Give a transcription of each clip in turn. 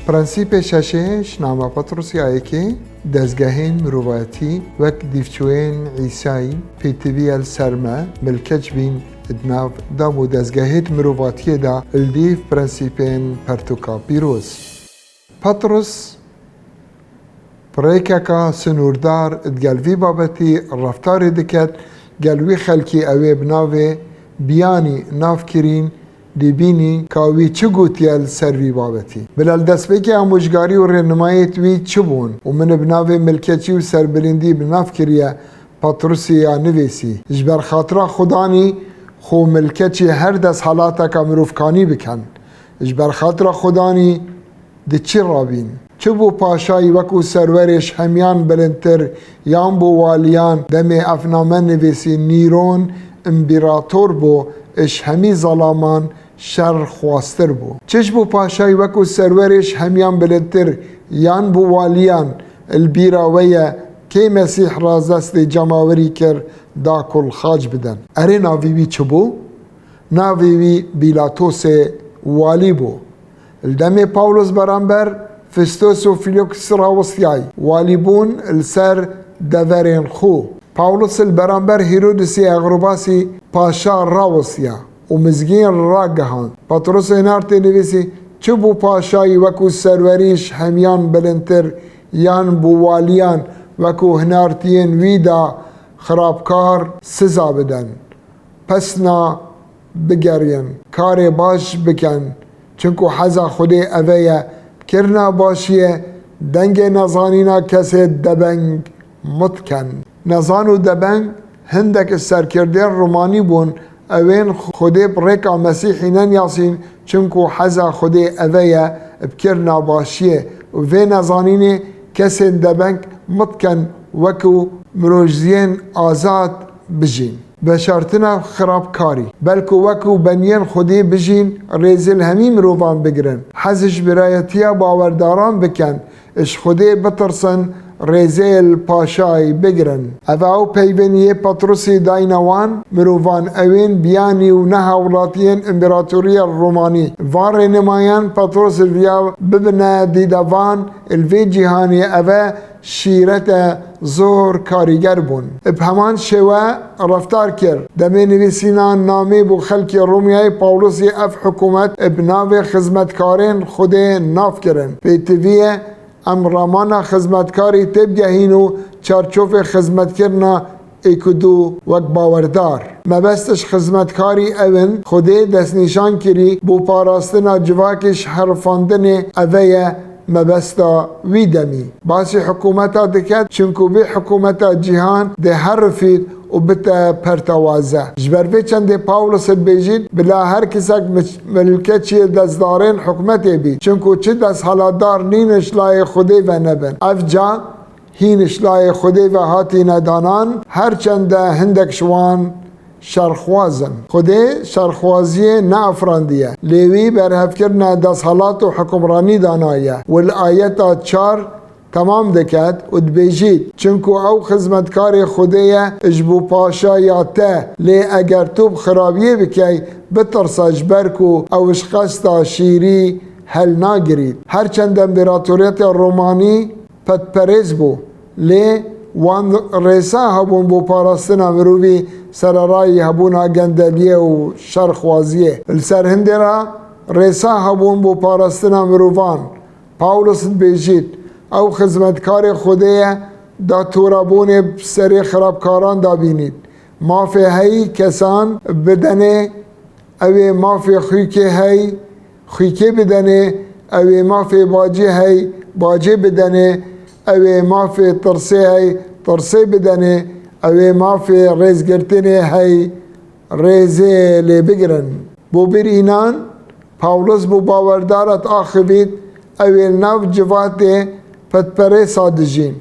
پرنسیپ ششش نام پتروسی آیکی دزگهین مروواتی وک دیفچوین عیسایی پیتوی السرمه ملکج بین ادناف دامو دزگهید مرواتی دا الدیف پرنسیپین پرتوکا پیروز. پتروس پریکاکا سنوردار ادگلوی بابتی رفتار دکت گلوی خلکی اوی بناوی بیانی ناف کرین دیبینی کاوی چه گوتیل سروی بابتی بلال دست بکی اموشگاری و رنمایت وی چه بون و من بناوی ملکتی و سربرندی بناف کریه پتروسی یا نویسی جبر خاطره خدانی خو ملکتی هر دست حالاتا که مروفکانی بکن جبر خاطره خدانی ده چی رابین چه بو پاشایی وکو سرورش همیان بلندتر یان بو والیان دم افنامه نویسی نیرون امپراتور بو اش همی ظلامان شر خواستر بو چش بو پاشایی وکو سرورش همیان بلندتر یان بو والیان البیراویه که مسیح رازست جماوری کر دا کل خاج بدن اره ناویوی چه بو؟ ناویوی بیلاتوس والی بو الدم پاولوس برانبر فستوس و فیلیکس راوستیای والی بون السر دورین خو پاولوس البرانبر هیرودسی اغروباسی پاشا راوستیا و مزگین را گهان پتروس انارتی نویسی چه بو پاشایی وکو سروریش همیان بلندتر یان بو والیان وکو هنارتین ویدا خرابکار سزا بدن پسنا بگرین کار باش بکن چونکو حزا خودی اویه کرنا باشیه دنگ نزانینا کسی دبنگ متکن نزان و دبنگ هندک سرکرده رومانی بون اوین خودی بریکا مسیحی ننیاسین چونکو حزا خودی اویه بکرنا باشیه و وی نزانینه کسی دبنگ متکن وکو مروجزین آزاد بجین بشارتنا خرابکاری بلکو وکو بنیان خودی بجین ریزل همین مروفان بگرن حزش برایتیا باورداران بکن اش خودی بترسن ریزل پاشای بگرن او پیونیه پتروسی داینوان مروفان اوین بیانی و نهاولاتین امپراتوری رومانی وار نمایان پتروس الویا ببنه دیدوان الوی جهانی اوه شیرت زور کاریگر بون بهمان شوه رفتار کرد دمی نویسینا نامی بو خلک رومیای پاولوسی اف حکومت ابناو خدمتکارین خود ناف کرن پیتویه امرامانا خدمتکاری تبگهینو چارچوف خدمت کرنا ایکدو وک باوردار مبستش خدمتکاری اون خوده دست نشان کری بو پاراستنا جواکش حرفاندن اوه مبستا ویدمی باسی حکومتا دکت چونکو بی حکومتا جهان ده حرفید و بتا پرتوازه جبروی چنده پاولوس بیجید بلا هر کسک ملکه چی دستدارین حکومتی بید چونکو چه دست حالادار نینش لای خودی و نبن افجا هینش لای خودی و هاتی ندانان هر چنده هندک شوان شرخوازن خودی شرخوازی نه افراندیه لیوی برهف کرنا دست حالات و حکمرانی دانایه والآیت 4 تمام دکت و دبیجید چونکو او خدمتکار خودیه اجبو پاشایاته لی اگر تو خرابیه بکی بترسا جبرکو او اشقستا شیری هل ناگرید هرچند امپراتوریت رومانی پتپریز بو لی وان ریسا هبون بو پاراستنا مروی سرارای هبونا گندلیه و شرخوازیه السر هندرا ریسا هبون بو پاراستنا مروان پاولوس بیجید او خدمتکار خودیه دا تورابون سری خرابکاران دا بینید مافی هی کسان بدنه اوی مافی خویکه هی خویکه بدنه اوی مافی باجی هی باجی بدنه اوی مافی ترسه هی ترسه بدنه اوی مافی ریزگرتنه هی ریزه لی بگرن بو بیر اینان پاولوس بو باوردارت آخوید اوی نو جواته پتپره سادجین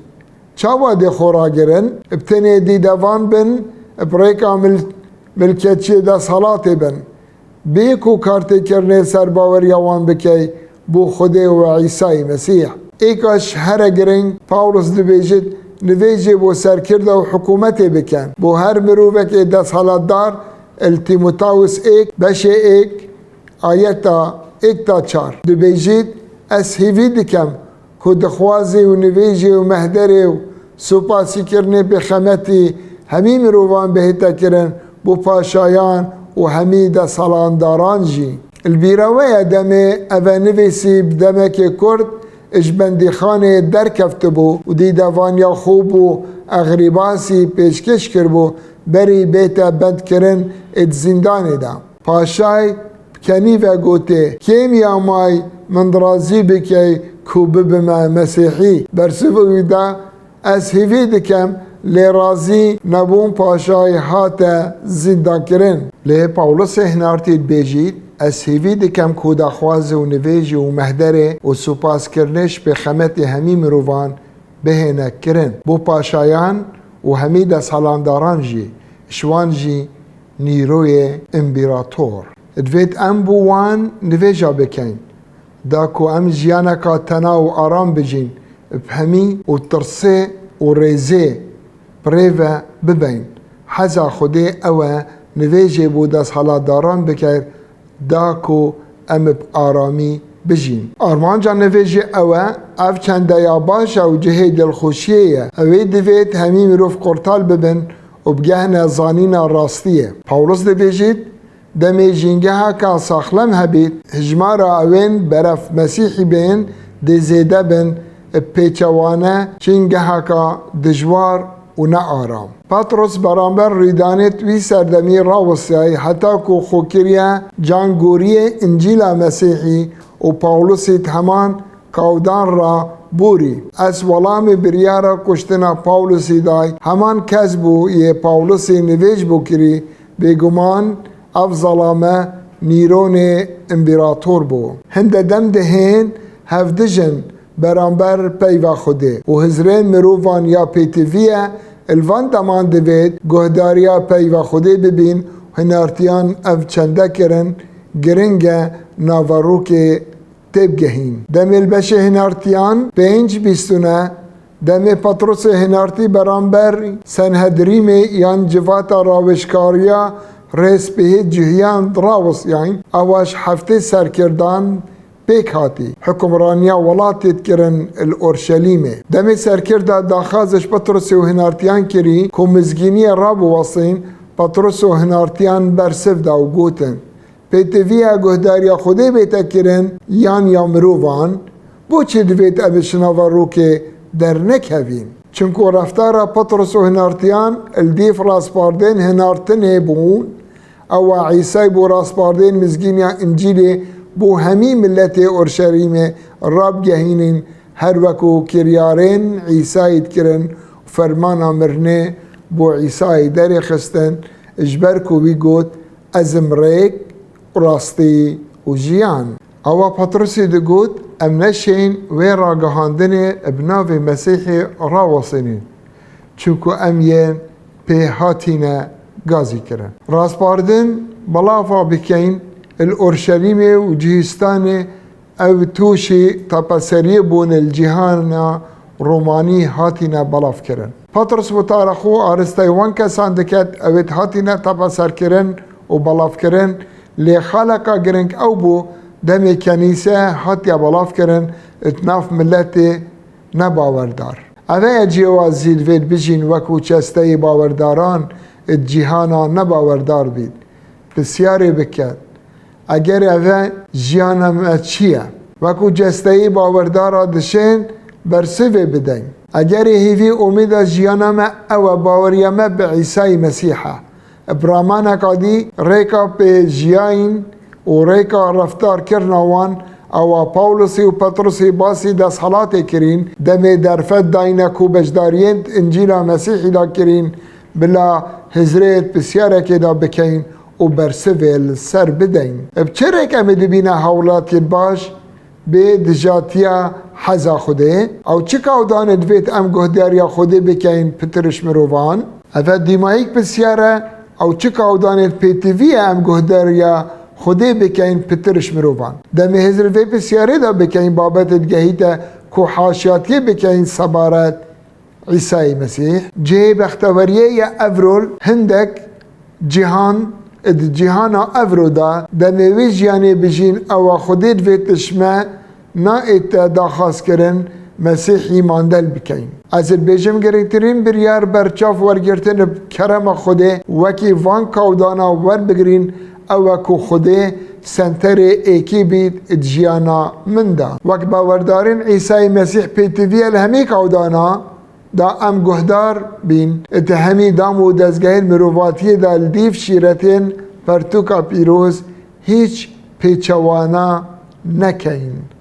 چاوا ده خورا گرن ابتنی دیدوان بن بریکا ملکیتی دست حالاتی بن بیکو کارتی کرنه سر باوریوان بکی بو خود و عیسی مسیح ایکاش هر گرنگ پاولوس دبیجید نویجی بو سرکرده و حکومتی بکن بو هر مروفه که دست حالات دار التیموتاوس ایک بشه ایک آیتا 1 تا 4 دبیجید از هیوی دکم که دخوازی و نویجی و مهدری و سوپاسی کرنه بخمتی همی مروان بهتا کرن بو پاشایان و همی دا سالانداران جی. البیروه دمه اوه نویسی بدمه که کرد اجبندی خانه در کفت بو و دی دوانیا خوب و اغریباسی پیشکش کر بو بری بیتا بند کرن ات زندان دا. پاشای کنی و گوته کیم یا مای من رازی بکی کوب بما مسیحی برسوی دا از هیوی دکم لی رازی نبون پاشای هات زندان کرن. لی پاولوس هنارتی بیجید از هیوی دکم کودا خوازه و نویج و مهدره و سپاس کرنش به خمت همی مروان بهنه کرن بو پاشایان و همی دا سالانداران جی شوان جی نیروی امپراتور. دوید ام بوان نویجا بکن داکو ام جیانکا تنا و آرام بجین بهمی و ترسه و ریزه پریوه ببین حزا خوده اوه نویجه بود از حالا داران بکر داکو ام آرامی بجین. آرمان جان نویجه اوه اف چنده یا باشا و جهه دلخوشیه اوه دوید همی مروف قرطال ببین و بگه نزانین راستیه. پاولوس دویجید دمی جنگه ها که ساخلم هبید هجمارا اوین برف مسیحی بین دی زیده بین پیچوانه چنگه ها که دجوار و نه آرام. پاتروس برانبر ریدانت وی سردمی راوسیای حتی که خوکریه جانگوری انجیل مسیحی و پاولوسیت همان کودان را بوری از ولام بریارا کشتنا پاولوسی دای همان کس بو یه پاولوسی نویج بو کری بگمان اف ظلامه نیرون امپراتور بو. هنده دم دهین هفدجن برانبر پیوا خوده و هزرین مروفان یا پیتویه الوان دمان دوید گهداریا پیوا خوده ببین هنارتیان اف چنده کرن گرنگ ناوروک تبگهین. دم البش هنارتیان 5:29 دم پطرس هنارتی برانبر سنهدریم یان جواتا راوشکاریا رئیس به جهیان راوس یعن اواش هفته سرکردان پیک هاتی حکمرانیا ولاتت کرن الاورشلیمه دمی سرکرده داخازش پطرس و هنارتیان کری که مزگینی راب واسین پطرس و هنارتیان برسف دا و گوتن پیتویا گهداریا خوده بیتا کرن یا مروان بو چه دوید ابشناوا رو که در نکوین چونکو رفتارا پطرس و هنارتیان الدیف راسپاردین هنارتنه بون او عیسی بو راسپاردین مزگینیا انجیل بو همی ملت اورشلیم راب گهینین هر وکو کریارین عیسی کرن فرمان امرنه بو عیسی در خستن اجبر کو بی گوت ازم ریک راستی و جیان او پطرسی دو گوت ام نشین و راگهاندن ابناو مسیح راوسنین چونکو ام یه پیهاتین گازی کرن راسپاردن بلافا بکین الاورشلیم و جهستان او توشی تپسری بون الجهان رومانی هاتین بلاف کرن پطرس بطارخو آرستایوان کسان دکت اوید هاتین تپسر کرن و بلاف کرن لی خالقا گرنگ او بو دم کنیسه هاتی بلاف کرن اتناف ملت نباوردار اوه جیوا زیلوید بجین وکو چسته باورداران جهانا نباوردار بید بسیاری بکد اگر اوه جیانم چیه وکو جسته باوردار دشین برسوه بدین اگر هیوی امید جیانم او باوریم به عیسی مسیحه ابرامان اکادی ریکا پی جیاین و ریکا رفتار کرنوان او پاولوسی و پطرسی باسی دست حالات کرین دمی درفت داینه کو بجدارین انجیل مسیحی دا کرین بلا هزریت بسیاره که دا بکین و برسویل سر بدین بچه ریک امید بینه حولاتی باش به دجاتیا حزا خوده او چکاو دانه دوید ام گهداریا خوده بکین پترش مروان اوه دیمایک بسیاره او چکاو دانه پیتوی ام گهداریا خوده بکین پترش مروان دمی هزر وی بسیاره دا بکین بابت گهیتا کو حاشیاتی بکین سبارت عیسی مسیح جه بختوریه یا افرول هندک جهان افرو دا دمی وی جیانه بجین او خوده دوی تشمه نا اتداخاز کرن مسیحی ماندل بکین. از البیجم گریترین بریار برچاف ورگرتن کرم خوده وکی وان کودانا ور بگرین او وکو خوده سنتر ایکی بید جیانا من دا. وک باوردارین عیسی مسیح پیتوی الهمی کودانا دا ام گهدار بین اتهمی دام و دزگهین مروواتی دا الدیف شیرتین پرتوکا پیروز هیچ پیچوانا نکین.